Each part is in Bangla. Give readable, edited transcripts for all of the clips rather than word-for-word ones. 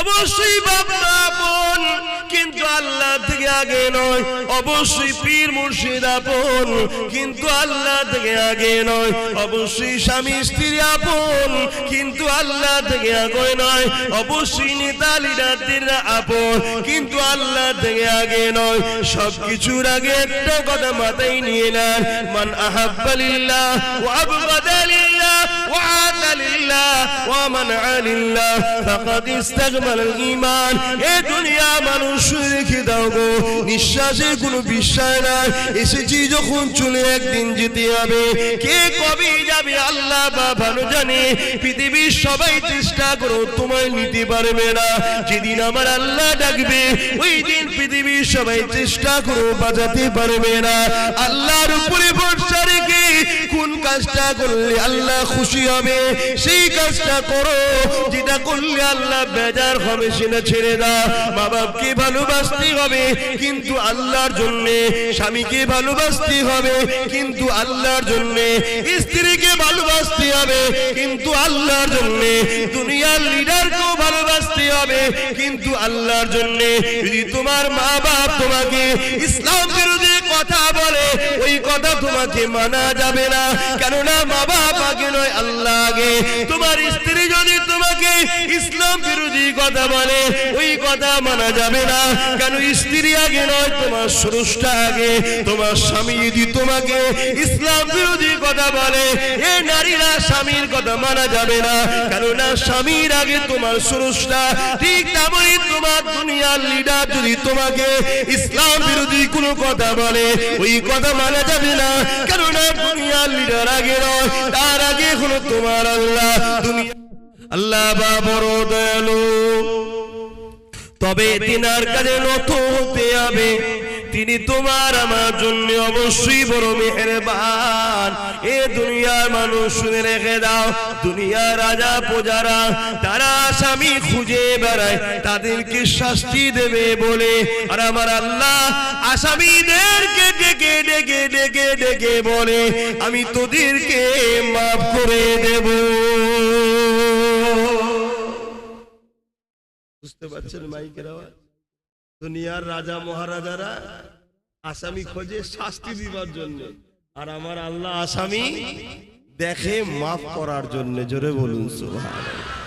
অবশ্যই বাপ মা আপন, কিন্তু আল্লাহ থেকে আগে নয়। অবশ্যই পীর মুর্শিদ আপন, কিন্তু আল্লাহ থেকে আগে নয়। অবশ্যই স্বামী স্ত্রী আপন, কিন্তু আল্লাহ থেকে আগে নয়। অবশ্যই নেতা লিডাররা আপন, কিন্তু আল্লাহ থেকে আগে নয়। সবকিছুর আগে একটা কথা মাথায় নিয়ে নেন, মান আহাব্বা লিল্লাহ ওয়া আবগাদা লিল্লাহ ওয়া আতা লিল্লাহ ওয়া মানআ লিল্লাহ ফাকাদ ইস্তাকমালাল ঈমান। এ দুনিয়া মানুষ রেখে দাও গো, নিঃশ্বাসের কোনো বিশ্বাস নাই। এসেছি যখন চলে একদিন যেতে হবে, কে কবে যাবে আল্লাহ বা ভালো জানে। পৃথিবীর সবাই চেষ্টা করো, তোমায় নিতে পারবে না। যেদিন আমার আল্লাহ ডাকবে ওই দিন পৃথিবীর সবাই চেষ্টা করো, বাঁচাতে পারবে না। আল্লাহর উপরে ভরসা রেখে কোন কাজটা করলে আল্লাহ খুশি হবে সেই কাজটা করো। যেটা করলে আল্লাহ বেজার হবে সেটা ছেড়ে দাও। মা বাপকে ভালোবাসতে হবে কিন্তু আল্লাহর জন্যে, স্বামীকে ভালোবাসতে হবে কিন্তু আল্লাহর জন্যে, স্ত্রীকে ভালোবাসতে হবে কিন্তু আল্লাহর জন্যে, দুনিয়ার লিডারকেও ভালোবাসতে হবে কিন্তু আল্লাহর জন্যে। যদি তোমার মা বাপ তোমাকে ইসলাম বিরোধী কথা বলে ওই কথা তোমাকে মানা যাবে না, কেননা মা বাপ আগে নয় আল্লাহ আগে। তোমার স্ত্রী যদি তোমাকে ইসলাম বিরোধী কথা বলে ওই কথা মানা যাবে না, কেন স্ত্রী আগে নয় তোমার স্রষ্টা আগে। তোমার স্বামী যদি তোমাকে ইসলাম বিরোধী কথা বলে এ নারীরা স্বামীর কথা মানা যাবে না, কেননা স্বামীর আগে তোমার স্রষ্টা। ঠিক তেমনই তোমার দুনিয়ার লিডার যদি তোমাকে ইসলাম বিরোধী কোনো কথা বলে ওই কথা মানা যাবে না, কেননা দুনিয়ার লিডার আগে নয়, তার আগে হলো তোমার আল্লাহ। দুনিয়া আল্লাহ বা বড় দয়ালু, তবে তিনার কাছে নত হতে হবে। তিনি তোমার আমার জন্য অবশ্যই বড় মেহেরবান। এ দুনিয়ার মানুষ শুনে রেখে দাও, দুনিয়ার রাজা প্রজারা তারা স্বামী খুঁজে বেড়ায়, তাদেরকে শাস্তি দেবে বলে, আর আমার আল্লাহ আসামিদেরকে ডেকে ডেকে ডেকে ডেকে বলে আমি তোদেরকে মাফ করে দেব। বুঝতে পারছেন মাইকের আওয়াজ? দুনিয়ার রাজা মহারাজারা আসামি খোঁজে শাস্তি দিবার জন্য, আর আমার আল্লাহ আসামি দেখে মাফ করার জন্য। জোরে বলুন সুবহানাল্লাহ।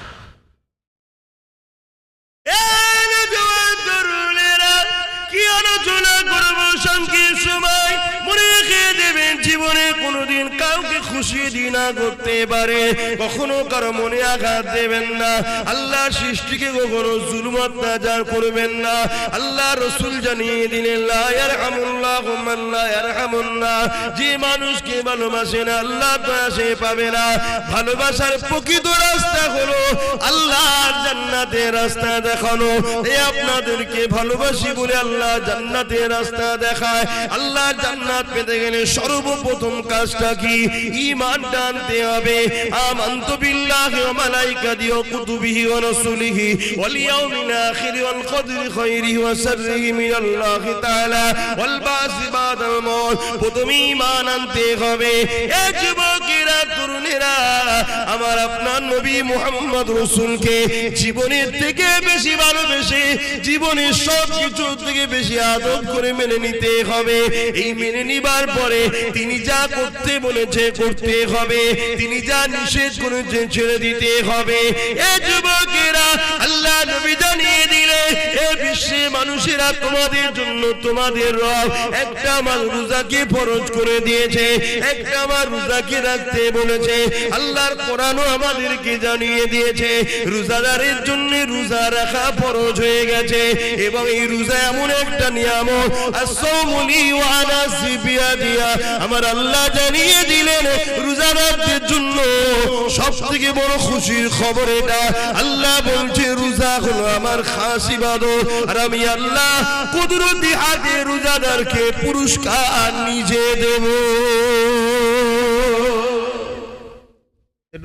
কি আলোচনা করবো সংক্ষিপ্ত সময়, মনে রেখে দেবেন জীবনে কোনোদিন কাউকে খুশি দিনা করতে পারে, কখনো কারো মনে আঘাত দেবেন না। আল্লাহ সৃষ্টিকে কখনো জুলুম অত্যাচার করবেন না। আল্লাহ রসুল জানিয়ে দিলেন লা ইয়ারহামুল্লাহু মান লা ইয়ারহামুন নাস। যে মানুষকে ভালোবাসে না আল্লাহ দয়া সে পাবে না। ভালোবাসার প্রকৃত রাস্তা হলো আল্লাহর জান্নাতের রাস্তা দেখানো। এই আপনাদেরকে ভালোবাসি বলে আল্লাহ জান্নাতের রাস্তা দেখায়। আল্লাহ জান্নাত পেতে গেলে সর্বপ্রথম কাজটা কি? ঈমান আনতে হবে। আমানতু বিল্লাহি ওয়া মালাইকাতিহি ওয়া কুতুবিহি ওয়া রাসূলিহি ওয়াল ইয়াউমিল আখির ওয়াল কদরি খায়রিহি ওয়া শাররিহি মিনাল্লাহি তাআলা ওয়াল বাসি বাদাল মাউত। প্রথমে ঈমান আনতে হবে। এ যুবকেরা, তরুণেরা, আমার আপনার নবী মুহাম্মদ রাসূলকে জীবনের থেকে বেশি ভালোবেসে জীবনের সব কিছু থেকে বেশি আদর করে মেনে নিতে হবে। এই মেনে নিবার পরে তিনি যা করতে বলেছে করতে হবে, তিনি যা নিষেধ করেছে ছেড়ে দিতে হবে। এ যুবকেরা, আল্লাহ নবী জানিয়ে দিলে এ বিশ্বে মানুষেরা তোমাদের জন্য তোমাদের রব একটা আমার রোজাকে ফরজ করে দিয়েছে, একটা আমার রোজাকে রাখতে বলেছে। আল্লাহর কোরআনও আমাদেরকে জানিয়ে দিয়েছে রোজাদারের জন্য রোজা রাখা ফরজ হয়ে গেছে। এবং এই রোজা এমন একটা নিয়ামত, আসসাউমুলি ওয়া আনা সিবিয়াদিয়া। আমার আল্লাহ জানিয়ে দিলেন রোজাদারদের জন্য সবথেকে বড় খুশির খবর এটা। আল্লাহ বলছে রোজা হলো আমার খাস ইবাদত, আর আমি আল্লাহ কুদরতি হাতে রোজাদারকে পুরস্কার নিজে দেব।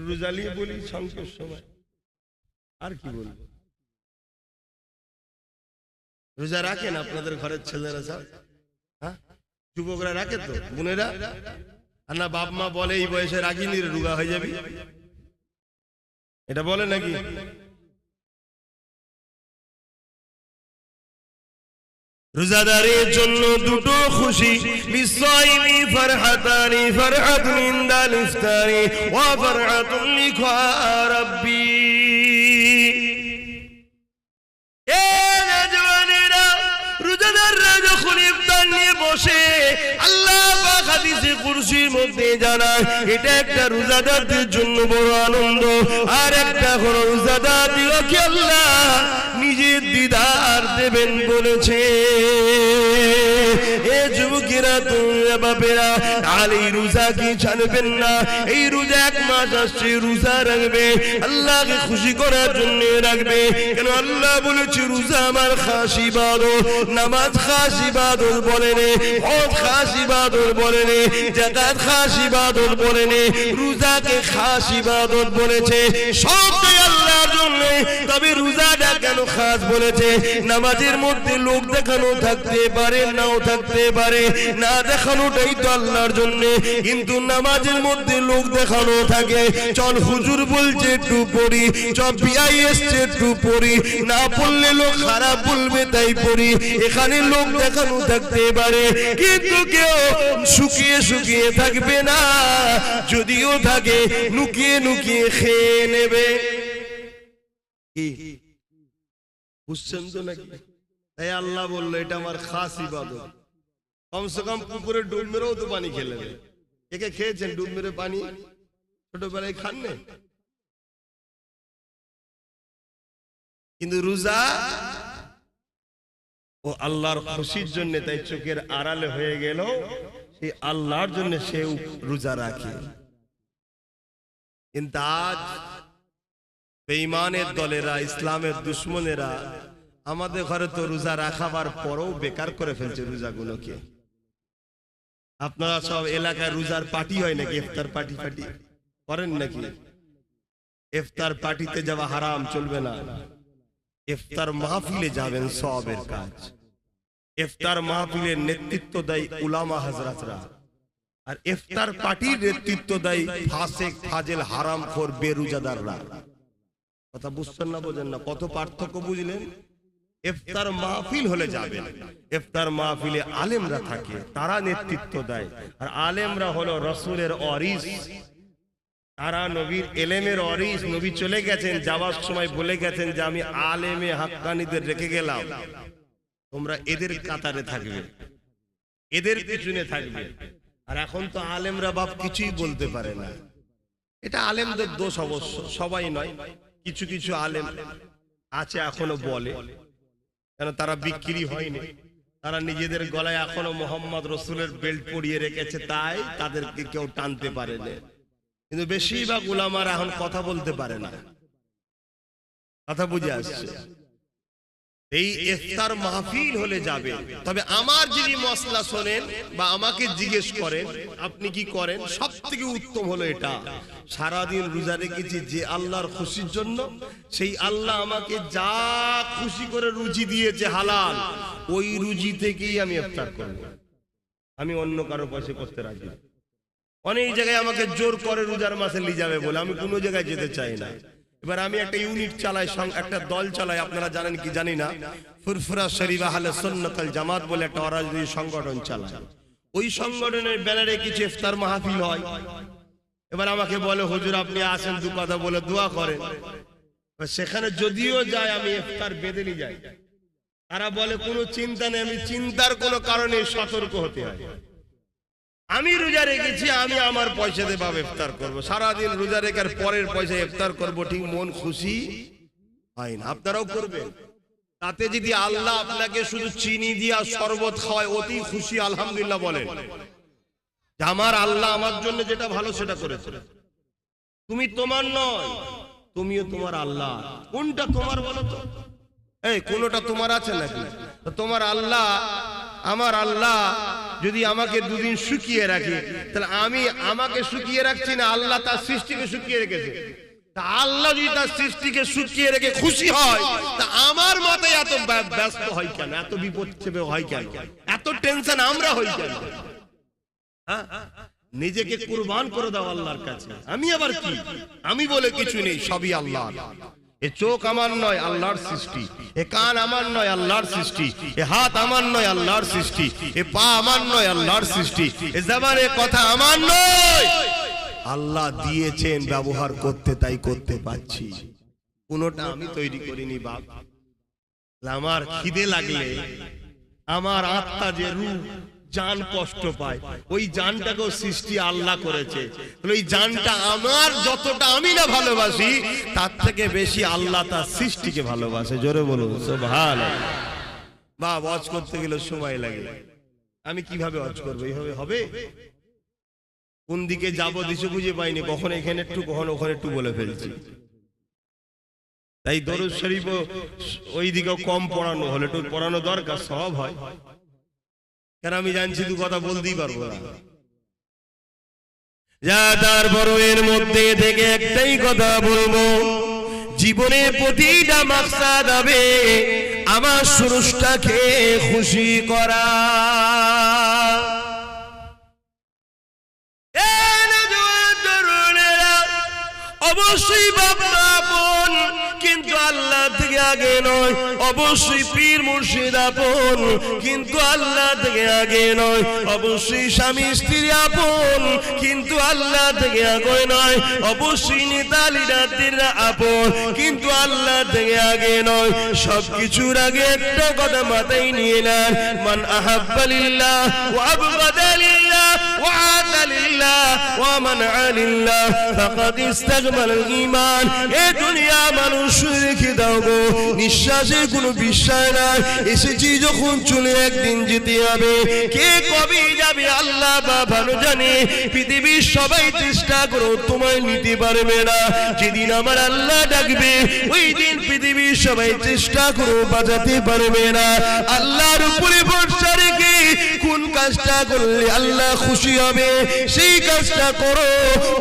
রোজালি বলি সংক্ষেপ সময়, আর কি বলবো। রোজা রাখেন আপনাদের ঘরের ছেলেরা সব? হ্যাঁ, যুবকরা রাখে তো, বোনেরা? আর না বাপ মা বলে এই বয়সে রাখিনি রে, রোগা হয়ে যাবি, এটা বলে নাকি? রোজাদারের জন্য দুটো খুশি, লিসাইমি ফারহাতানি, ফারহাতুন ইনদাল ইফতারি ওয়া ফারহাতুন লিকা রাব্বি। এ নওজওয়ানেরা, রোজাদাররা যখন ইফতার নিয়ে বসে, আল্লাহ পাক হাদিসে কুরসির মধ্যে জানায় এটা একটা রোজাদারদের জন্য বড় আনন্দ। আর একটা হলো রোজাদারদিগকে আল্লাহ নিজের দিদার দেবেন বলেছে। এ যুবকেরা, তোমরা বাপেরা, আর এই রোজা কি ছাড়বেন না। এই রোজা 1 মাস আসছে, রোজা রাখবে, আল্লাহকে খুশি করার জন্য রাখবে। কেন আল্লাহ বলেছে রোজা আমার খাস ইবাদত, নামাজ খাস ইবাদত বলেন, হজ খাস ইবাদত বলেন, যাকাত খাস ইবাদত বলেন, রোজাকে খাস ইবাদত বলেছে। সবটাই আল্লাহর জন্য। তবে রোজাটা কেন খাস বলেছে? নামাজের মধ্যে লোক দেখানো থাকতে পারে, নাও থাকতে পারে, না দেখানোটাই তো আল্লাহর জন্য। কিন্তু নামাজের মধ্যে লোক দেখানো থাকে, চল হুজুর বলছে একটু পড়ি, চল বিআই এসছে একটু পড়ি, না পড়লে লোক খারাপ বলবে তাই পড়ি, এখানে লোক দেখানো থাকতে পারে। কিন্তু কেউ শুকিয়ে শুকিয়ে থাকবে না, যদিও থাকে লুকিয়ে লুকিয়ে খেয়ে নেবে। বুঝছেন তো নাকি? তাই আল্লাহ বললো এটা আমার খাস ইবাদত। কমসে কম পুকুরে ডুব মেরেও তো পানি খেলে। একে খেয়েছেন ডুব মেরে পানি? ছোটবেলায় খান না? কিন্তু রোজা ও আল্লাহর খুশির জন্য, তাই চোখের আড়ালে হয়ে গেল, সেই আল্লাহর জন্য সে রোজা রাখে। কিন্তু আজ বেঈমানের দলেরা, ইসলামের দুশ্মনেরা আমাদের ঘরে তো রোজা রাখাবার পরেও বেকার করে ফেলছে রোজাগুলোকে। আপনারা সব এলাকায় রোজার পার্টি হয় নাকি? ইফতার পার্টি ফাটি করেন নাকি? ইফতার পার্টিতে যাওয়া হারাম, চলবে না। ইফতার মাহফিলে যাবেন, সওয়াবের কাজ। ইফতার মাহফিলের নেতৃত্ব দেয় উলামা হযরতরা, আর ইফতার পার্টির নেতৃত্ব দেয় ফাসিক, ফাজিল, হারামখোর, বেরোজাদাররা। কথা বুঝছেন না? বোঝেন না? কত পার্থক্য বুঝলেন? ইফতার মাহফিল হলে যাবেন, ইফতার মাহফিলে আলেমরা থাকে, তারা নেতৃত্ব দেয়। আর আলেমরা হলো রাসূলের ওয়ারিস, তারা নবীর এলেমের ওয়ারিস। নবী চলে গেছেন, যাওয়ার সময় বলে গেছেন যে আমি আলেমে হাক্কানীদের রেখে গেলাম, তোমরা এদের কাতারে থাকবে, এদের পিছনে থাকবে। আর এখন তো আলেমরা বাপ কিছুই বলতে পারে না। এটা আলেমদের দোষ অবশ্য, সবাই নয়। কিছু কিছু আলেম আছে এখনো বলে, কেন তারা বিক্রি হয়নি, তারা নিজেদের গলায় এখনো মোহাম্মদ রসুলের বেল্ট পরিয়ে রেখেছে, তাই তাদেরকে কেউ টানতে পারে না। কিন্তু বেশিরভাগ উলামারা এখন কথা বলতে পারে না। কথা বুঝে আসছে? এই ইফতার মাহফিল হলে যাবে। তবে আমার যদি মসলা শোনেন বা আমাকে জিজ্ঞেস করেন আপনি কি করেন, সব থেকে উত্তম হলো এটা, সারাদিন রোজা রেখেছি যে আল্লাহর খুশির জন্য, সেই আল্লাহ আমাকে যা খুশি করে রুজি দিয়েছে হালাল, ওই রুজি থেকেই আমি ইফতার করব। আমি অন্য কারো পয়সা করতে রাজি না। অনেক জায়গায় আমাকে জোর করে রোজার মাসে নিয়ে যাবে বলে, আমি কোনো জায়গায় যেতে চাই না। এবার আমি একটা ইউনিট চালাই, একটা দল চালাই, আপনারা জানেন কি জানি না, ফুরফুরা শরীফ আহলে সুন্নাত ওয়াল জামাত বলে একটা অরাজনৈতিক সংগঠন চালায়। ওই সংগঠনের ব্যানারে কিছু ইফতার মাহফিল হয়। এবার আমাকে বলে হুজুর আপনি আসেন, দু কথা বলে দোয়া করেন। সেখানে যদিও যায় আমি ইফতার বেঁধে নিয়ে যাই। তারা বলে কোনো চিন্তা নেই, আমি চিন্তার কোনো কারণে সতর্ক হতে হয়। আমি রোজা রেখেছি, আমি আমার পয়সা দিয়ে ভাবে ইফতার করবো, সারাদিন রোজা রেখার পরের পয়সা ইফতার করবো, ঠিক মন খুশি হয় না। আপনারাও করবেন। তাতে যদি আল্লাহ আপনাকে শুধু চিনি দিয়া শরবত খাওয়ায়, অতি খুশি আলহামদুলিল্লাহ বলেন যে আমার আল্লাহ আমার জন্য যেটা ভালো সেটা করেছে। তুমি তোমার নয়, তুমিও তোমার আল্লাহ। কোনটা তোমার বলো তো? এই কোনটা তোমার আছে নাকি? তোমার আল্লাহ, আমার আল্লাহ যদি আমাকে দুদিন শুকিয়ে রাখে, তাহলে আমি আমাকে শুকিয়ে রাখছি না, আল্লাহ তার সৃষ্টিকে শুকিয়ে রেখেছে। তা আল্লাহ যদি তার সৃষ্টিকে শুকিয়ে রেখে খুশি হয়, তা আমার মাথায় এত ব্যস্ত হয় কেন, এত বিপদ চেপে হয় কেন, এত টেনশন আমরা হই কেন? নিজেকে কুরবান করে দাও আল্লাহর কাছে। আমি আবার কি, আমি বলে কিছু নেই, সবই আল্লাহ। এ চোখ আমার নয়, আল্লাহর সৃষ্টি। এ কান আমার নয়, আল্লাহর সৃষ্টি। এ হাত আমার নয়, আল্লাহর সৃষ্টি। এ পা আমার নয়, আল্লাহর সৃষ্টি। এ জবানে কথা আমার নয়, আল্লাহ দিয়েছেন ব্যবহার করতে, তাই করতে পারছি। কোনোটা আমি তৈরি করিনি বাপ। আমার খিদে লাগলে আমার আত্মা যে রূহ জান কষ্ট পায়, ওই জানটাকেও সৃষ্টি আল্লাহ করেছে। ওই জানটা আমার যতটা আমি না ভালোবাসি, তার থেকে বেশি আল্লাহ তার সৃষ্টিকে ভালোবাসে। জোরে বলুন সুবহানাল্লাহ। বা ওয়াজ করতে গেলে সময় লাগে, আমি কিভাবে ওয়াজ করবো? এইভাবে হবে? কোন দিকে যাবো দিশে খুঁজে পাইনি, কখন এখানে একটু কখন ওখানে একটু বলে ফেলছি। তাই দরুদ শরীফ ওই দিকেও কম পড়ানো হলে একটু পড়ানো দরকার, সব হয়। কেন আমি জানছি দু কথা বলতেই পারবো না। যা তারপরও এর মধ্যে থেকে একটাই কথা বলবো, জীবনের প্রতিটা মাকসাদ হবে আমার স্রষ্টাকে খুশি করা। অবশ্যই বাবা আপন, কিন্তু আল্লাহ থেকে আগে নয়। অবশ্যই পীর মুর্শিদ আপন, কিন্তু আল্লাহ থেকে আগে নয়। অবশ্যই স্বামী স্ত্রী আপন, কিন্তু আল্লাহ থেকে আগে নয়। অবশ্যই নেতা লিডাররা আপন, কিন্তু আল্লাহ থেকে আগে নয়। সবকিছুর আগে একটা কথা মাথায় নিয়ে নেন, মান আহাব্বা লিল্লাহ ওয়া আবগাদা লিল্লাহ ওয়া আতা লিল্লাহ ওয়া মানআ লিল্লাহ ফাকাদ ইস্তাকমাল ঈমান। এই দুনিয়া মানুষ রেখে দাও গো, নিঃশ্বাসের কোনো বিশ্বাস নাই। এসেছি যখন চলে একদিন যেতে হবে, কে কবে যাবে আল্লাহ বা ভালো জানে। পৃথিবীর সবাই চেষ্টা করো, তোমায় নিতে পারবে না। যেদিন আমার আল্লাহ ডাকবে, ওই দিন পৃথিবীর সবাই চেষ্টা করো, বাঁচাতে পারবে না। আল্লাহর উপরে ভরসা রেখে কোন কাজটা করলে আল্লাহ খুশি হবে, সেই কাজটা করো।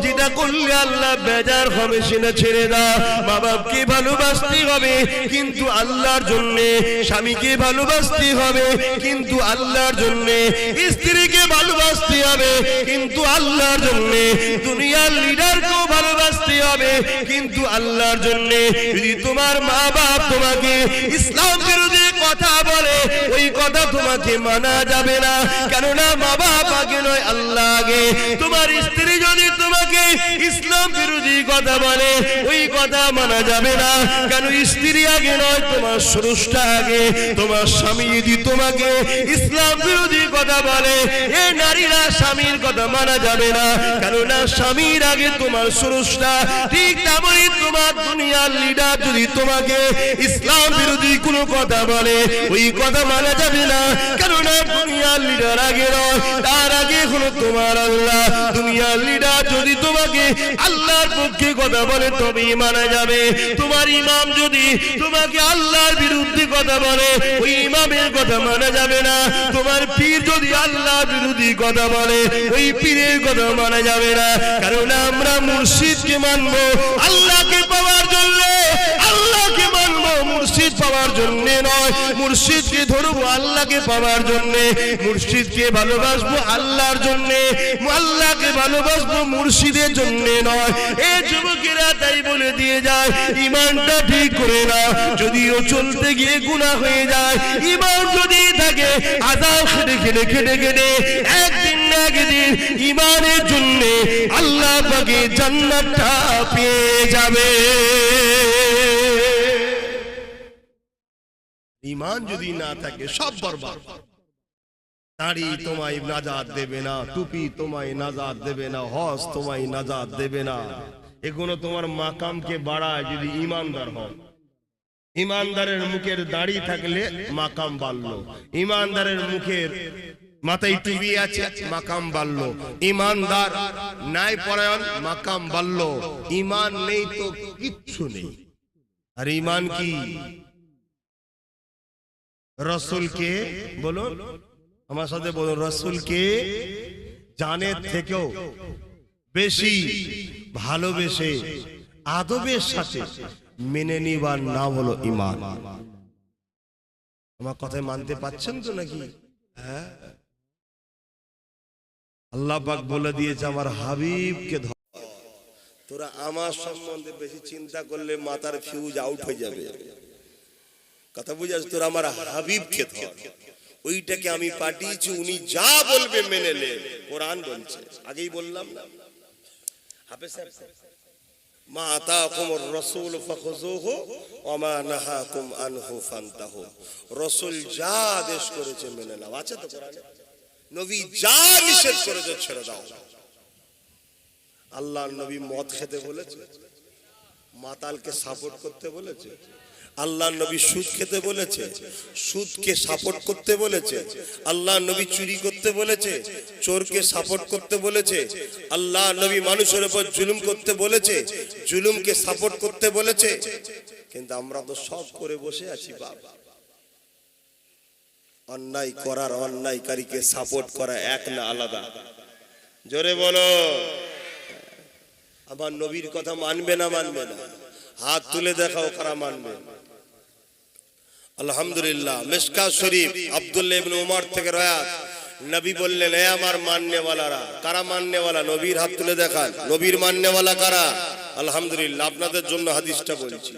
যেটা করলে আল্লাহ বেজার হবে সেটা ছেড়ে দাও। মা বাপকে ভালোবাসতে হবে, কিন্তু আল্লাহর জন্যে। স্বামীকে ভালোবাসতে হবে, কিন্তু আল্লাহর জন্যে। স্ত্রীকে ভালোবাসতে হবে, কিন্তু আল্লাহর জন্যে। দুনিয়ার লিডারকেও ভালোবাসতে হবে, কিন্তু আল্লাহর জন্যে। যদি তোমার মা বাপ তোমাকে ইসলাম বিরোধী কথা বলে, ওই কথা তোমাকে মানা যাবে না। কেননা মা বাপ আগে নয়, আল্লাহ আগে। তোমার স্ত্রী যদি তোমাকে ইসলাম বিরোধী কথা বলে, ওই কথা মানা যাবে না। কেন স্ত্রী আগে নয়, তোমার স্রষ্টা আগে। তোমার স্বামী যদি তোমাকে ইসলাম বিরোধী কথা বলে, এ নারীরা স্বামীর কথা মানা যাবে না। কেননা স্বামীর আগে তোমার স্রষ্টা। ঠিক তেমনই তোমার দুনিয়ার লিডার যদি তোমাকে ইসলাম বিরোধী কোনো কথা বলে, ওই কথা মানা যাবে না। কেননা দুনিয়ার লিডার আগে নয়, তার আগে হলো তোমার আল্লাহ। দুনিয়ার লিডার যদি তোমাকে আল্লাহর পক্ষে কথা বলে, তবেই মানা যাবে। তোমার ইমাম যদি তোমাকে আল্লাহর বিরুদ্ধে কথা বলে, ওই ইমামের কথা মানা যাবে না। তোমার পীর যদি আল্লাহর বিরোধী কথা বলে, ওই পীরের কথা মানা যাবে না। কারণ আমরা মুর্শিদকে মানবো আল্লাহকে পাওয়ার জন্য, আল্লাহকে মানবো মুর্শিদ পাওয়ার জন্য নয়। মুর্শিদকে ধরবো আল্লাহকে পাওয়ার জন্য, মুর্শিদকে ভালোবাসবো আল্লাহর জন্য, আল্লাহকে ভালোবাসবো মুর্শিদের জন্য নয়। এ যুবকেরা তাই বলে দিয়ে যায়, ইমানটা ঠিক করে না। যদিও চলতে গিয়ে গুনাহ হয়ে যায়, ইমান যদি থাকে, আযাব খেটে খেটে খেটে খেটে একদিন না একদিন ইমানের জন্য আল্লাহ পাকে জান্নাতটা পেয়ে যাবে। ইমান যদি না থাকে, সব বরবাদ। দাড়ি তোমায় নাজাত দেবে না, টুপি তোমায় নাজাত দেবে না, হজ তোমায় নাজাত দেবে না। এগুলো তোমার মাকামকে বাড়ায় যদি ইমানদার হও। ইমানদারের মুখের দাড়ি থাকলে মাকাম বাড়লো, ইমানদারের মুখের মাথায় টুপি আছে, মাকাম বাড়লো। ইমানদার নাই পরায়ণ, মাকাম বাড়লো। ইমান নেই তো কিচ্ছু নেই। আর ইমান কি? রসুলকে বলুন, আমার সাথে বলুন, রসুলকে জানের থেকেও বেশি ভালোবেসে আদবের সাথে মেনে নিবার নাম হলো ঈমান। আমার কথা মানতে পারছেন তো নাকি? হ্যাঁ, আল্লাহ পাক বলে দিয়েছে আমার হাবিবকে তোরা আমার সম্বন্ধে বেশি চিন্তা করলে মাথার ফিউজ আউট হয়ে যাবে। কথা বুঝাস? তোরা আমার হাবিবকে ধর, ওইটাকে আমি পাঠিয়েছি, উনি যা বলবে মেনে নে। কোরআন বলছে, আগেই বললাম না, হাফেজ সাহেব, মা আতাকুমুর রাসূল ফাখুযুহু ওয়া মা নাহাকুম আনহু ফান্তাহু। রাসূল যা আদেশ করেছে মেনে নাও, আছে তো কোরআনে। নবী যা নিষেধ করেছে ছেড়ে দাও। আল্লাহর নবী মদ খেতে বলেছে, মাতালকে সাপোর্ট করতে বলেছে। আল্লাহর নবী সুদ খেতে বলেছে, সুদকে সাপোর্ট করতে বলেছে। আল্লাহর নবী চুরি করতে বলেছে, চোরকে সাপোর্ট করতে বলেছে। আল্লাহর নবী মানুষের উপর জুলুম করতে বলেছে, জুলুমকে সাপোর্ট করতে বলেছে। কিন্তু আমরা তো সব করে বসে আছি বাবা। অন্যায় করার অন্যায়কারীকে সাপোর্ট করা এক না আলাদা? জোরে বলো। আমার নবীর কথা মানবে না মানবে না? হাত তুলে দেখাও কারা মানবে। আলহামদুলিল্লাহ। মিশকাত শরীফ আব্দুল্লাহ ইবনে উমর থেকে রয়াত, নবী বললেন, এ আমার মাননেওয়ালারা। কারা মাননেওয়ালা? নবীর হাত তুলে দেখান। নবীর মাননেওয়ালা কারা? আলহামদুলিল্লাহ, আপনাদের জন্য হাদিসটা বলছি।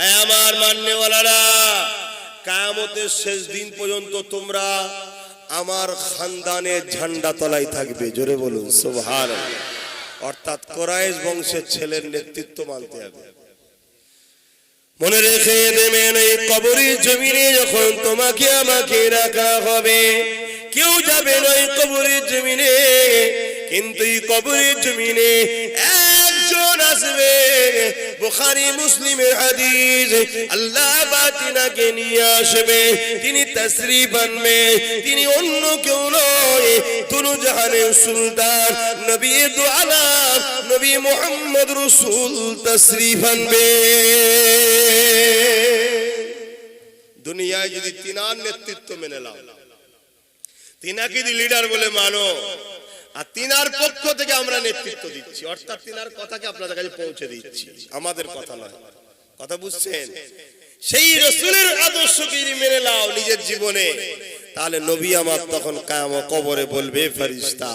এ আমার মাননেওয়ালারা, কিয়ামতের শেষ দিন পর্যন্ত তোমরা আমার খানদানের ঝান্ডা তলায় থাকবে। জোরে বলুন সুবহানাল্লাহ। অর্থাৎ কুরাইশ বংশের ছেলের নেতৃত্ব মানতে হবে। মনে রেখে দেবেন, এই কবরের জমিনে যখন তোমাকে আমাকে রাখা হবে, কেউ যাবে না এই কবরের জমিনে, কিন্তু এই কবরের জমিনে একজন আসবে। বুখারী মুসলিমের হাদিস, আল্লাহ বাতিনাকে নিয়ে আসবে, তিনি তাশরীফ আনবে। তিনি অন্য কেউ নয়, দুনু জাহানের সুলতান নবী দু আলাম নবী মুহাম্মদ রাসূল তাশরীফ আনবে। দুনিয়ায় যদি তিনার নেতৃত্ব মেনে নাও, তিনাকে যদি লিডার বলে মানো, আর তিনার পক্ষ থেকে আমরা নেতৃত্ব দিচ্ছি, অর্থাৎ তিনার কথাকে আপনাদের কাছে পৌঁছে দিচ্ছি, আমাদের কথা নয়। কথা বুঝছেন? সেই রাসূলের আদর্শকে যদি মেনে নাও নিজের জীবনে, তাহলে নবী আমার তখন কিয়ামত কবরে বলবে, ফেরেশতা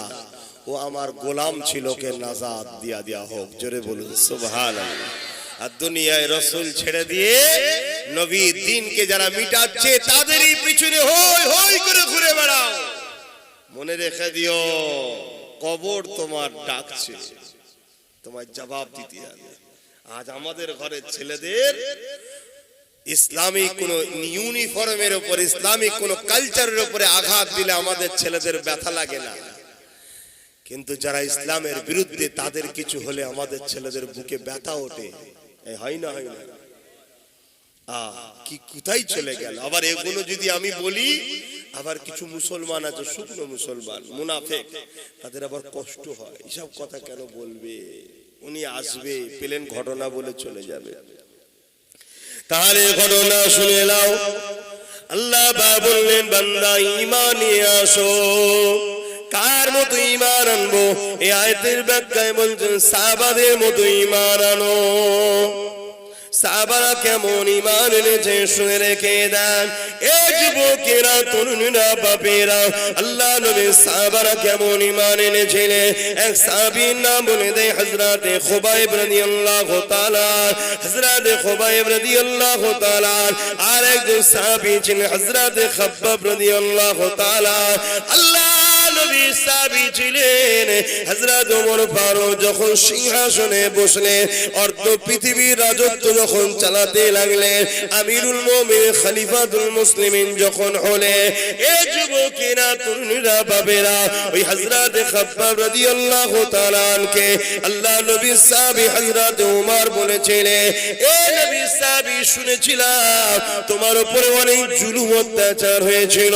ও আমার গোলাম ছিল, কে নাজাত দিয়া দেয়া হোক। জোরে বলুন সুবহানাল্লাহ। আর দুনিয়ায় রাসূল ছেড়ে দিয়ে নবীর দ্বীনকে যারা মিটাচ্ছে, তাদেরই পিছনে হই হই করে ঘুরে বেড়াও। মনে রেখে দিও, কবর তোমার ডাকছে, তোমার জবাব দিতে হবে। আজ আমাদের ঘরের ছেলেদের ইসলামিক কোন ইউনিফর্মের উপর, ইসলামিক কোন কালচারের উপরে আঘাত দিলে আমাদের ছেলেদের ব্যথা লাগে না, কিন্তু যারা ইসলামের বিরুদ্ধে, তাদের কিছু হলে আমাদের ছেলেদের বুকে ব্যথা ওঠে। হয় না? হয় না? কি কোথায় চলে গেল? আবার এগুলো যদি আমি বলি, আবার কিছু মুসলমান আছে, শুকনো মুসলমান, মুনাফিক, তাদের আবার কষ্ট হয়। এসব কথা কেন বলবে? উনি আসবে, পেলেন ঘটনা বলে চলে যাবে। তাহলে ঘটনা শুনে নাও। আল্লাহ বললেন, বান্দা ঈমান নিয়ে আসো। কার মতো ঈমান আনবো? এই আয়াতের ব্যাখ্যায় বলছেন, সাহাবাদের মতো ঈমান আনো। সাহাবারা কেমন ঈমান এনেছে শুনে রেখে দেন। এই যুবকেরা, তরুণীরা, বাপেরা, আল্লাহ নবী সাহাবারা কেমন ঈমান এনেছিলেন। এক সাহাবীর নাম বলে দেয় হযরতে খুবাইব রাদিয়াল্লাহু তাআলা। হযরতে খুবাইব রাদিয়াল্লাহু তাআলা। আর একজন সাহাবী ছিলেন হযরতে খাব্বাব রাদিয়াল্লাহু তাআলা। আল্লাহ নবী সাহাবী ছিলেন হযরত ওমর ফারুক। যখন সিংহাসনে বসলেন, অর্ধ পৃথিবীর রাজত্ব যখন চালাতে লাগলেন, আমিরুল মুমিনিন খলিফাতুল মুসলিমিন যখন হলেন, এই যুবকেরা, তরুণীরা, বাবেরা, ওই হযরত খাব্বাব রাদিয়াল্লাহু তাআলা আনকে আল্লাহ নবী সাহাবী হযরত ওমর বলেছিলেন, এ নবী সাহাবী, শুনেছিলাম তোমার উপরে অনেক জুলুম অত্যাচার হয়েছিল,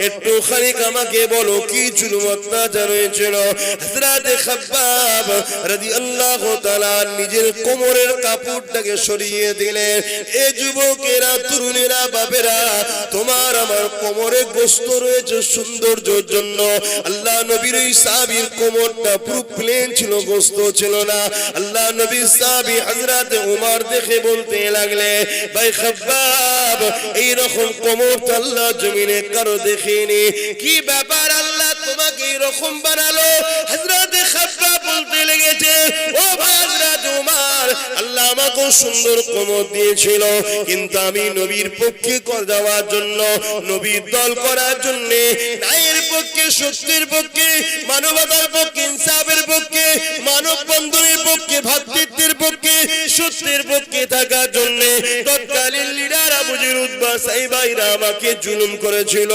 একটু খানিক আমাকে বলো কি জুলুম অত্যাচার হয়েছিল। হযরত খাব্বাব রাদিয়াল্লাহু তাআলা নিজের কোমরের কাপড়টাকে সরিয়ে দিলেন। এ যুবকেরা, তরুণীরা, বাবেরা, তোমার আমার কোমরে গোশত রয়েছে সৌন্দর্যের জন্য। আল্লাহ নবীর ওই সাহাবীর কোমরটা পুরো প্লেন ছিল, গোশত ছিল না। আল্লাহ নবী সাহাবী হযরত ওমর দেখে বলতে লাগলে, ভাই খাব্বাব, এই রকম কোমর তো আল্লাহ জমিনে কারো দেখিনি, কি ব্যাপার আল্লাহ তোমাকে এরকম বানালো? হযরত খাব্বাব বলতে লেগেছে, ও ভাই হযরত আমার আল্লাহ আমাকে সুন্দর কোমর দিয়েছিল, কিন্তু আমি নবীর পক্ষে যাওয়ার জন্য, নবীর দল করার জন্য, ন্যায়ের পক্ষে, সত্যের পক্ষে, মানবতার পক্ষে, ইনসাফের পক্ষে, মানব বন্ধনের পক্ষে, ভ্রাতৃত্বের পক্ষে, সত্যের পক্ষে থাকার জন্য তৎকালীন লিডার আবু জেহেল উতবা সাইবাইরা আমাকে জুলুম করেছিল।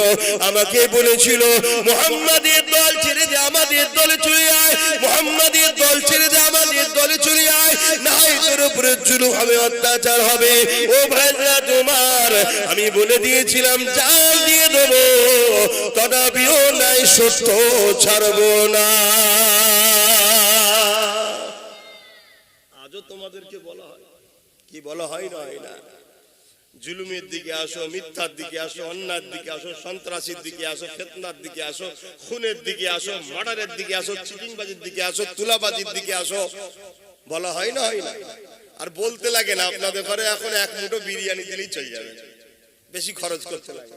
আমাকে বলেছিল মুহাম্মাদের দল ছেড়ে দে, আমাদের দলে চলে আয়, মুহাম্মাদের দল ছেড়ে দে, আমাদের দলে চলে আয়, না হয় তোর উপরে জুলুম হবে, অত্যাচার হবে। ও ভাইরা তোমার, আমি বলে দিয়েছিলাম জান দিয়ে দেবো, তথাপিও নাই সত্য ছাড়বো না। আজও তোমাদেরকে বলা হয়, কি বলা হয় না, হয় না, জুলুমের দিকে আসো, মিথ্যার দিকে আসো, অন্যায়ের দিকে আসো, সন্ত্রাসীর দিকে আসো, ফিতনার দিকে আসো, খুনের দিকে আসো, মার্ডারের দিকে আসো, চিটিংবাজির দিকে আসো, তুলাবাজির দিকে আসো, বলা হয় না, হয় না। আর বলতে লাগে না, আপনাদের ঘরে এখন এক মুঠো বিরিয়ানি দিলেই চলে যাবে, বেশি খরচ করতে লাগে।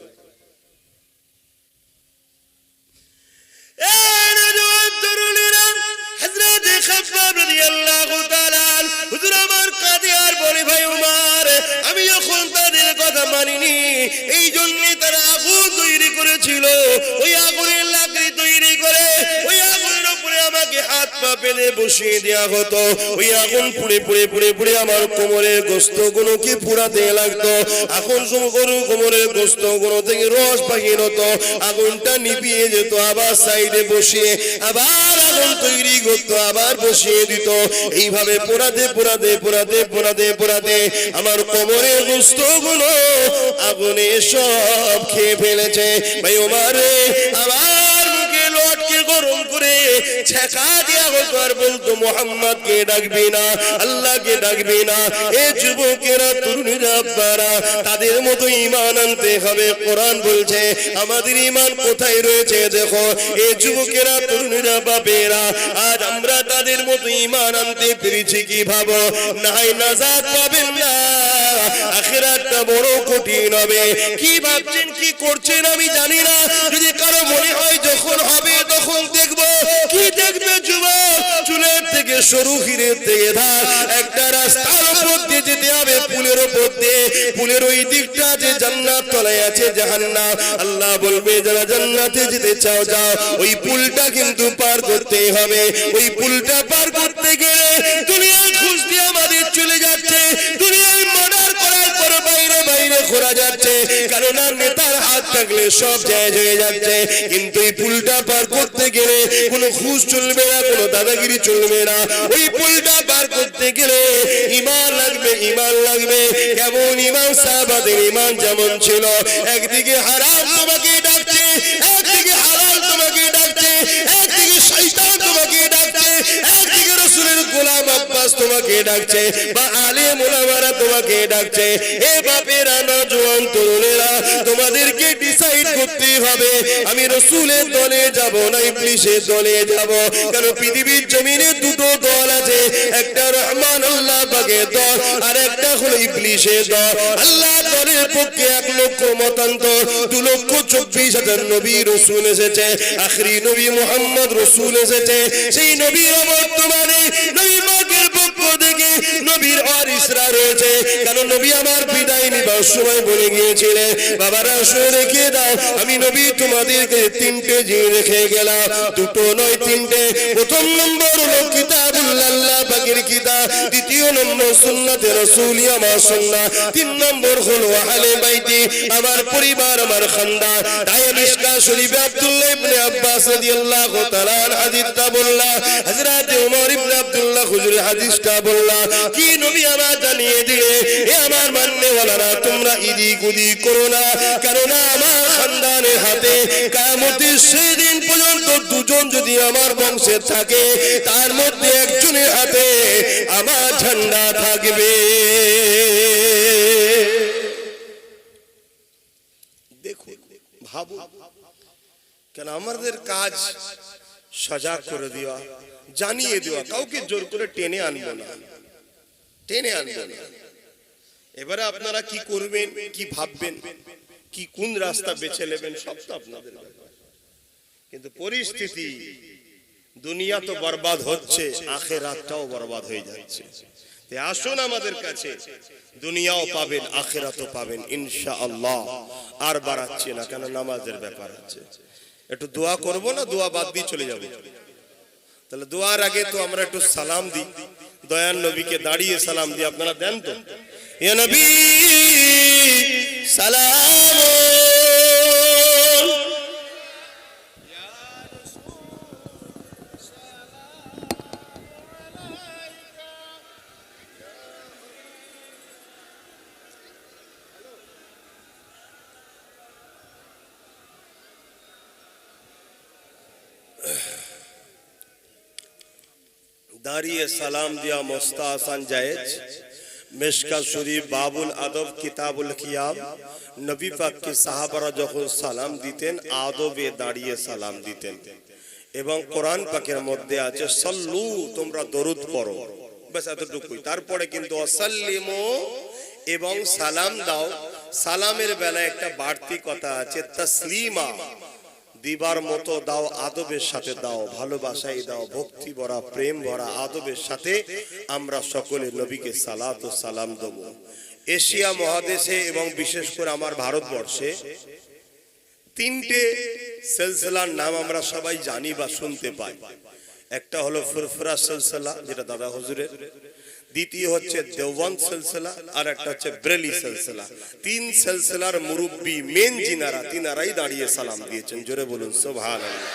আমি যখন তাদের কথা মানিনি, এই জন্য তারা আগুন তৈরি করেছিল, ওই আগুনের লাকড়ি তৈরি করে ওই আগুনের উপরে আমাকে হাত পা পেলে বসিয়ে দেওয়া হতো। ওই আগুন পুড়ে পুড়ে পুড়ে পুড়ে আমার কোমরের গোস্ত গুলোকে পুড়াতে লাগতো। এখন কোমরের গোস্ত গুলো থেকে রস বাহির হতো, আগুনটা নিভিয়ে যেত, আবার সাইডে বসিয়ে আবার আগুন তৈরি করতো, আবার বসিয়ে দিত। এইভাবে পোড়াতে পোড়াতে পোড়াতে পোড়াতে পোড়াতে আমার কোমরের গোস্ত গুলো আগুনে সব খেয়ে ফেলেছে। ভাই ওমর আবার মুখে লটকে গরম করে ছেঁকা দিয়া হতো, আর বলতো মুহাম্মদকে ডাকবি না, আল্লাহকে ডাকবি না। এ যুবকেরা, তরুণীরা, আব্বারা, তাদের মতো ঈমান আনতে হবে। কোরআন বলছে আমাদের ঈমান কোথায় রয়েছে দেখো। এ যুবকেরা, তরুণীরা, বাপেরা, আজ আমরা তাদের মতো ঈমান আনতে পেরেছি কি ভাবো? নাই নাজাত পাবেন না, আখিরাতটা বড় কঠিন হবে। কি ভাবছেন, কি করছেন আমি জানি না। যদি কারো মনে হয় যখন হবে তখন দেখবো, কি দেখবে যুবক? চুলের থেকে সরু, হিরের থেকে ধার, একটা রাস্তার উপর দিয়ে যেতে হবে, পুলের উপর দিয়ে। পুলের ওই দিকটা যে জান্নাত, তলায় আছে জাহান্নাম। আল্লাহ বলবে যারা জান্নাতে যেতে চাও যাও, ওই পুলটা কিন্তু পার করতে হবে। ওই পুলটা পার করতে গেলে দুনিয়ার ঘুষ দিয়ে আমাদের চলে যাচ্ছে, দুনিয়ায় মার্ডার করার পর বাইরে বাইরে ঘোরা যাচ্ছে, কারণ আর নেতার হাত থাকলে সব জায়গায় হয়ে যাচ্ছে। কিন্তু এই পুলটা পার করতে গেলে কোনো ঘুষ চলবে না, কোনো দাদাগিরি চলবে না। ওই পুলটা পার করতে গেলে ঈমান লাগবে, ঈমান লাগবে। কেমন ঈমান? সাহাবাদের ঈমান যেমন ছিল, একদিকে হারাম তোমাকে ডাকছে, একদিকে হালাল তোমাকে ডাকছে, একদিকে শয়তান তোমাকে ডাকছে, একদিকে রাসূলের গোলাম আব্বাস তোমাকে ডাকছে, বা আলেম ওলামারা তোমাকে ডাকছে। এ বাপেরা, নওজোয়ান তরুণেরা, তোমাদেরকে ডিসাইড করতে হবে আমি রাসূলের দলে যাব না ইবলিসের দলে যাব। কারণ পৃথিবীর জমিনে দুটো দল আছে, একটা রহমান আল্লাহ পাকের দল, আর একটা হলো ইবলিসের দল। আল্লাহ দলের পক্ষে 1 লক্ষ মতান্তর, 2,24,000 নবী রাসূল এসেছে, আখরি নবী মুহাম্মদ রাসূল এসেছে। সেই নবীর বর্তমানে নবী পাকের পক্ষ থেকে নবীর ওয়ারিসরা রয়েছে। কারণ নবী আমার বিদায় নিবার সময় বলে গিয়েছিলেন, বাবারা শুনে রেখে দাও, আমি নবী তোমাদেরকে 3টে জিনিস রেখে গেলাম, 2টো নয় 3টে। প্রথম নম্বর হলো কিতাবুল্লাহ, আল্লাহ পাকের কিতাব। দ্বিতীয় নম্বর সুন্নাতে রাসূলি, আমার সুন্নাত। 3 নম্বর হলো আহলে বাইতি, আমার পরিবার, আমার খানদান। তাই মিশকাত শরীফে আব্দুল্লাহ ইবনে আব্বাস রাদিয়াল্লাহু তাআলা হাদিসটা বললা, হযরত ওমর ইবনে আব্দুল্লাহ হুজুরের হাদিসটা বললা, কি নবী আমার জানিয়ে দিলে, এ আমার মাননেওয়ালারা, তোমরা ইদিক উদিক করো না, কারণ আমার খানদানের হাতে কিয়ামতের সেদিন পর্যন্ত 2জন যদি আমার বংশে থাকে, তার মধ্যে একজনের হাতে আমার ঝান্ডা থাকবে। দেখুন, ভাবুন, কেন আমাদের কাজ সজাগ করে দেওয়া, জানিয়ে দেওয়া, কাউকে জোর করে টেনে আনবো না, টেনে আনবো না। এবারে আপনারা কি করবেন, কি ভাববেন, কি কোন রাস্তা বেছে নেবেন, সব তো আপনাদের ব্যাপার। কিন্তু পরিস্থিতি, দুনিয়া তো বরবাদ হচ্ছে, আখিরাতটাও বরবাদ হয়ে যাচ্ছে। আসুন আমাদের কাছে, দুনিয়াও পাবেন আখিরাতও পাবেন ইনশাআল্লাহ। আর বাড়াচ্ছি না, কেন নামাজের ব্যাপার আছে। একটু দোয়া করব না, দোয়া বাদ দিয়ে চলে যাব? তাহলে দোয়ার আগে তো আমরা একটু সালাম দিই, দয়ার নবীকে দাঁড়িয়ে সালাম দিই। আপনারা দেন তো? ইয়া নবী সালাম। দাঁড়িয়ে সালাম দিয়া মুস্তাহসান জায়েজ। মিশকাত শরীফ বাবুল আদব কিতাবুল কিয়াম, নবী পাককে সাহাবারা যখন সালাম দিতেন আদবে দাঁড়িয়ে সালাম দিতেন। এবং কোরআন পাকের মধ্যে আছে সাল্লু, তোমরা দরুদ পড়ো, বাস এতটুকুই। তারপরে কিন্তু ওয়াসাল্লিমু, এবং সালাম দাও। সালামের বেলায় একটা বাড়তি কথা আছে, তাসলিমা, দিবার মতো দাও, আদবের সাথে দাও, ভালোবাসাই দাও, ভক্তি ভরা প্রেম ভরা আদবের সাথে আমরা সকলে নবীকে সালাত ও সালাম দেব। এশিয়া মহাদেশে এবং বিশেষ করে আমার ভারতবর্ষে তিনটে সিলসিলার নাম আমরা সবাই জানি বা শুনতে পাই। একটা হলো ফুরফুরা সিলসিলা, যেটা দাদা হুজুরের। দ্বিতীয় হচ্ছে দেওবন্দ সিলসিলা, আর একটা হচ্ছে ব্রেলি সিলসিলা। তিন সিলসিলার মুরব্বী মেন যিনারা, তিনারাই দাঁড়িয়ে সালাম দিয়েছেন। জোরে বলুন সুবহানাল্লাহ।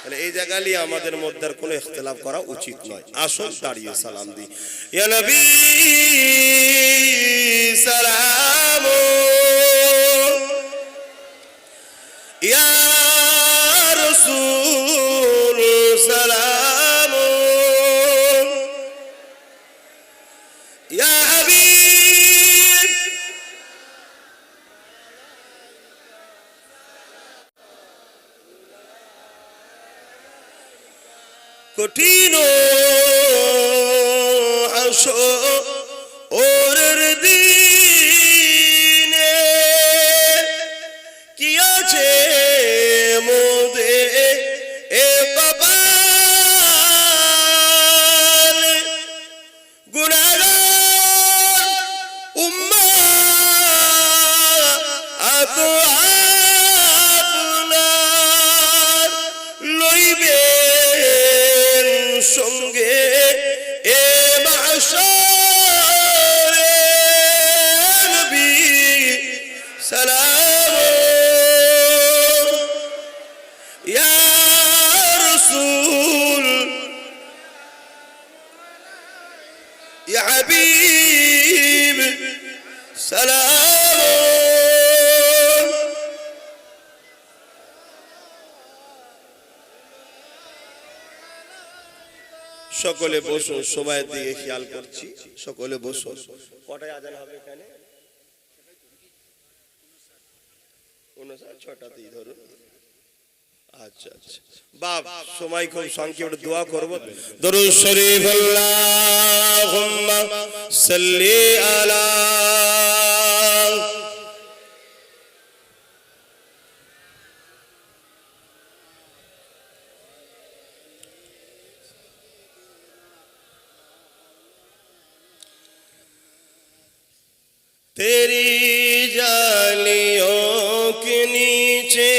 তাহলে এই জায়গায় আমাদের মধ্যে আর কোনো ইখতিলাফ করা উচিত নয়। আসুন দাঁড়িয়ে সালাম দিই। ইয়া নবী সালাম, ইয়া রাসূল সালাম, ইয়া হাবিব কঠিন হাসরের দিনে কি আছে মোদে এ কপাল, গুনাহগার উম্মাত আপনার লইবেন সঙ্গে এ মাহশরে। নবী সালাম, ইয়া রাসূল, ইয়া হাবিব সালাম। সকলে বসুন, সময়ের দিকে খেয়াল করছি, সকলে বসুন। কটায় আজান হবে এখানে? 6টাতেই ধরুন। আচ্ছা আচ্ছা বাপ, সময় খুব সংক্ষেপে দোয়া করব। দরুদ শরীফ আল্লাহুম্মা সাল্লি আলা तेरी जालियों के नीचे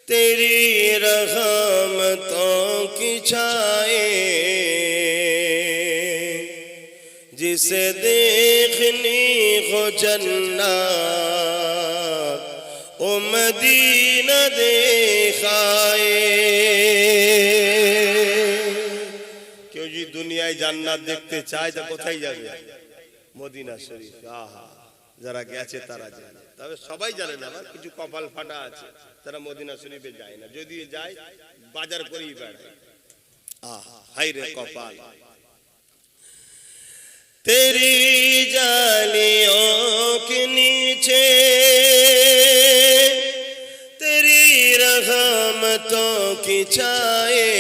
तेरी रहमतों की छाए, जिसे देखनी हो जन्नत ओ मदीना देखाए। क्यों जी दुनियाয় জান্নাত দেখতে চায় তা কোথায় যাবে? মদিনা শরীফ। আহা, যারা গেছে তারা জানে, তবে সবাই জানে না, কিছু কপাল ফাটা আছে তারা মদিনা শরীফে যায় না, যদি যায় বাজার করেই বেড়ায়। আহা, হায় রে কপাল। তেরি জালিयों के नीचे तेरी रहमतों की छाए,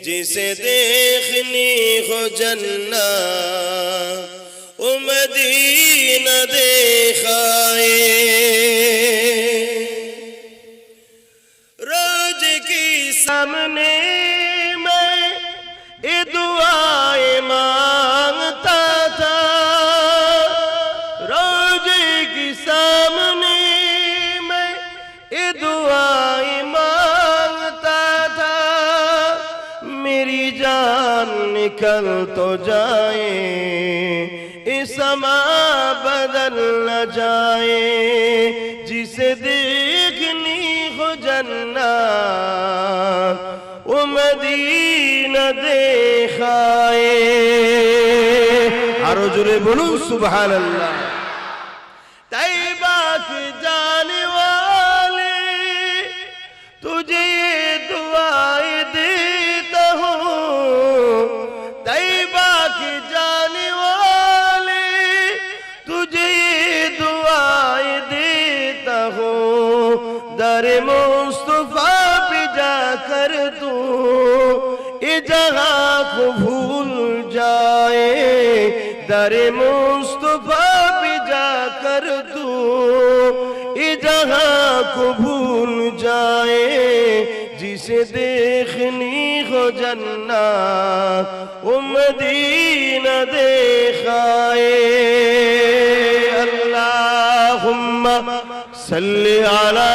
जिसे देखनी हो जन्नत ओ मदीना देखाए। रोज की सामने मैं चांद निकल तो जाए ये समा बदल न जाए जिसे देखनी हो जन्नत वो मदीना देखाए आरो जोरे बोलूं सुभान अल्लाह तैबा के जाने वाले तुझे ये दुआएं देता हूँ तैबा के जाने वाले तुझे ये दुआएं देता हूँ दरे मुस्तफा पे जाकर तू ये जगह को भूल जाए दरे मुस्तफा पे जाकर तू ये जगह को भूल जाए जिसे देखनी हो जन्नत वो मदीना देखाए अल्लाहुम्मा सल्ली अला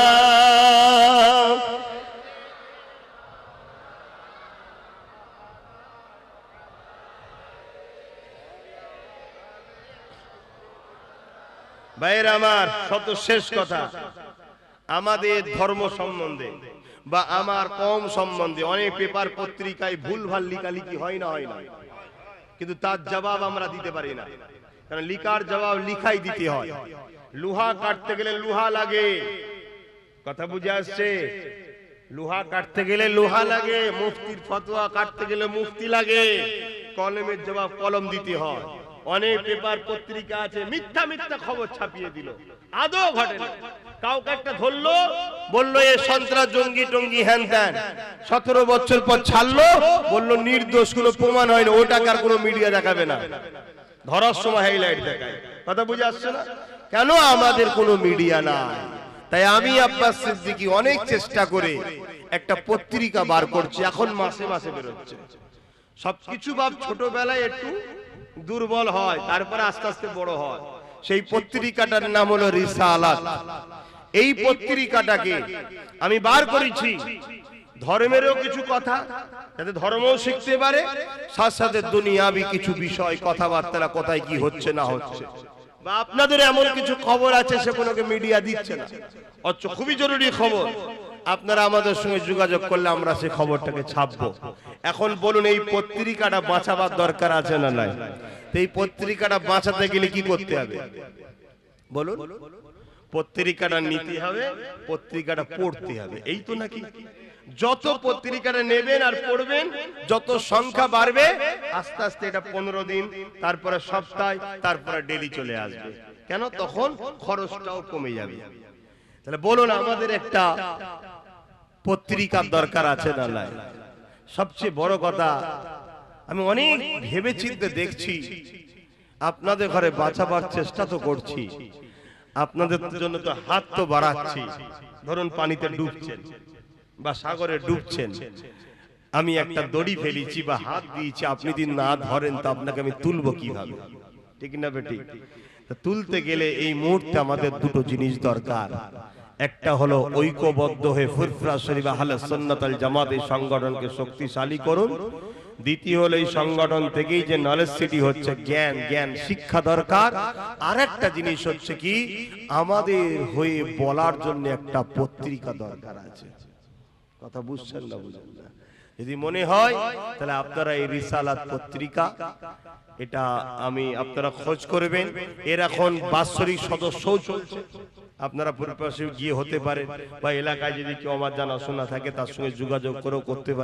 ভাইয়ের আমার শত শেষ কথা আমাদের ধর্ম সম্বন্ধে বা আমার কম সম্বন্ধে অনেক পেপার পত্রিকায় ভুলভাল লেখালেখি হয় না কিন্তু তার জবাব আমরা দিতে পারি না কারণ লিখার জবাব লিখাই দিতে হয় লোহা কাটতে গেলে লোহা লাগে কথা বুঝে আসছে লোহা কাটতে গেলে লোহা লাগে মুফতির ফতোয়া কাটতে গেলে মুফতি লাগে কলমের জবাব কলম দিতে হয় অনেক পেপার পত্রিকা আছে মিথ্যা মিথ্যা খবর ছাপিয়ে দিল আদৌ ঘটে না কাউকে একটা ধরলো বললো এ সন্ত্রাস জঙ্গি টঙ্গি হ্যান ত্যান 17 বছর পর ছাড়লো বললো নির্দোষ কোনো প্রমাণ হয় না ওটাকার কোনো মিডিয়া দেখাবে না ধরার সময় হাইলাইট দেখায় কথা বুঝে আসছে না কেন আমাদের কোনো মিডিয়া নাই তাই আমি আব্বাস সিদ্দিকী অনেক চেষ্টা করে একটা পত্রিকা বার করছি এখন মাসে মাসে বের হচ্ছে সবকিছু বাপ ছোটবেলায় একটু দুর্বল হয় তারপরে আস্তে আস্তে বড় হয় সেই পত্রিকাটার নাম হলো রিসালাত এই পত্রিকাটাকে আমি বার করেছি ধর্মেরও কিছু কথা যাতে ধর্মও শিখতে পারে সাথে সাথে দুনিয়াবি কিছু বিষয় কথাবার্তা কোথায় কি হচ্ছে না হচ্ছে বা আপনাদের এমন কিছু খবর আছে সেগুলোকে মিডিয়া দিচ্ছে না অথচ খুবই জরুরি খবর আপনারা আমাদের সঙ্গে যোগাযোগ করলে আমরা সেই খবরটাকে ছাপবো এখন বলুন এই পত্রিকাটা বাঁচাবার দরকার আছে না নাই এই পত্রিকাটা বাঁচাতে গেলে কি করতে হবে বলুন পত্রিকাটা নিতে হবে পত্রিকাটা পড়তে হবে এই তো নাকি যত পত্রিকাটা নেবেন আর পড়বেন যত সংখ্যা বাড়বে আস্তে আস্তে এটা 15 দিন তারপরে সপ্তাহ তারপরে ডেইলি চলে আসবে কেন তখন খরচটাও কমে যাবে তাহলে বলুন আমাদের একটা পত্রিকার দরকার আছে না নাই সবচেয়ে বড় কথা আমি অনেক ভেবেচিন্তে দেখছি আপনাদের ঘরে বাঁচাবার চেষ্টা তো করছি আপনাদের জন্য তো হাত তো বাড়াচ্ছি ধরুন পানিতে ডুবছেন বা সাগরে ডুবছেন আমি একটা দড়ি ফেলেছি বা হাত দিয়েছি আপনি যদি না ধরেন তা আপনাকে আমি তুলবো কিভাবে ঠিক না বেটি তুলতে গেলে এই মুহূর্তে আমাদের দুটো জিনিস দরকার একটা হলো ঐক্যবদ্ধ হয়ে ফুরফুরা শরীফ আহলে সুন্নাত ওয়াল জামাত এই সংগঠনকে শক্তিশালী করুন দ্বিতীয় হলো এই সংগঠন থেকেই যে নলেজ সিটি হচ্ছে জ্ঞান শিক্ষা দরকার আরেকটা জিনিস হচ্ছে কি আমাদের হয়ে বলার জন্য একটা পত্রিকা দরকার আছে কথা বুঝছেন না বুঝেন না যদি মনে হয় তাহলে আপনারা এই রিসালাত পত্রিকা এটা আমি আপনারা খোঁজ করবেন এর এখন বাৎসরিক সদস্য চলছে আপনারা পরিপাশে গিয়ে হতে পারে বা এলাকায় যদি কেউ আমার জানাশোনা থাকে তার সঙ্গে যোগাযোগ করেও করতে পারে